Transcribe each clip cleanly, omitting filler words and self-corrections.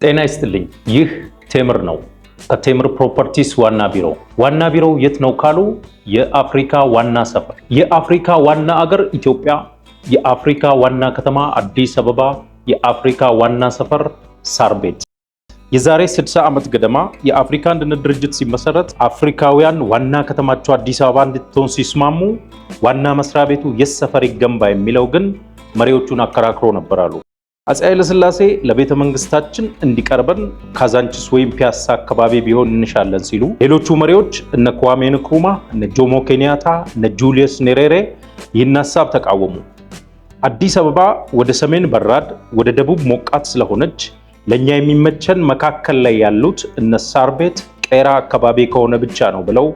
ጤና ይስጥልኝ። ይህ ቴምር ነው። ከቴምር ፕሮፐርቲስ ዋና ቢሮ የት ነው ካሉ የአፍሪካ ዋና ሰፈር። የአፍሪካ ዋና አገር ኢትዮጵያ፣ የአፍሪካ ዋና ከተማ አዲስ አበባ፣ የአፍሪካ ዋና ሰፈር ሳር ቤት። የዛሬ 60 ዓመት ገደማ የአፍሪካ አንድነት ድርጅት ሲመሰረት አፍሪካውያን ዋና ከተማቸው አዲስ አበባ እንድትሆን ሲስማሙ ዋና መስሪያ ቤቱ የት ሰፈር ይገንባ የሚለው ግን መሪዎቹን አከራክሮ ነበር አሉ። አፄ ኃይለ ሥላሴ ለቤተ መንግስታችን እንዲቀርበን ካዛንቺስ ወይም ፒያሳ አካባቢ ቢሆን እንሻለን ሲሉ፣ ሌሎቹ መሪዎች እነ ኳሜ ንክሩማ፣ እነ ጆሞ ኬንያታ፣ እነ ጁሊየስ ኔሬሬ ይህን ሐሳብ ተቃወሙ። አዲስ አበባ ወደ ሰሜን በራድ፣ ወደ ደቡብ ሞቃት ስለሆነች ለኛ የሚመቸን መካከል ላይ ያሉት እነ ሳር ቤት፣ ቄራ አካባቢ ከሆነ ብቻ ነው ብለው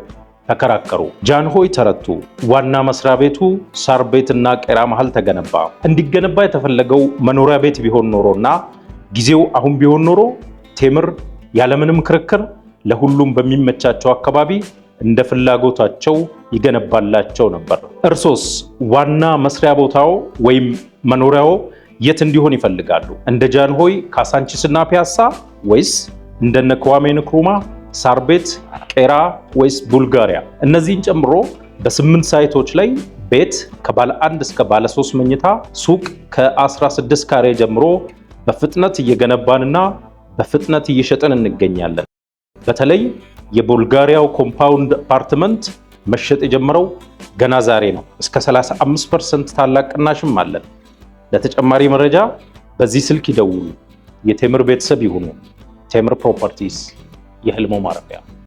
ተከራከሩ። ጃንሆይ ተረቱ። ዋና መስሪያ ቤቱ ሳር ቤትና ቄራ መሃል ተገነባ። እንዲገነባ የተፈለገው መኖሪያ ቤት ቢሆን ኖሮና ጊዜው አሁን ቢሆን ኖሮ ቴምር ያለምንም ክርክር ለሁሉም በሚመቻቸው አካባቢ እንደ ፍላጎታቸው ይገነባላቸው ነበር። እርሶስ ዋና መስሪያ ቦታው ወይም መኖሪያው የት እንዲሆን ይፈልጋሉ? እንደ ጃንሆይ ካሳንቺስና ፒያሳ ወይስ እንደነ ኳሜ ንክሩማ ሳር ቤት፣ ቄራ ወይስ ቡልጋሪያ? እነዚህን ጨምሮ በ8 ሳይቶች ላይ ቤት ከባለ 1 እስከ ባለ 3 መኝታ፣ ሱቅ ከ16 ካሬ ጀምሮ በፍጥነት እየገነባንና በፍጥነት እየሸጠን እንገኛለን። በተለይ የቡልጋሪያው ኮምፓውንድ አፓርትመንት መሸጥ የጀመረው ገና ዛሬ ነው። እስከ 35% ታላቅ ቅናሽም አለን። ለተጨማሪ መረጃ በዚህ ስልክ ይደውሉ። የቴምር ቤተሰብ ይሁኑ። ቴምር ፕሮፐርቲስ፣ የህልሞ ማረፊያ።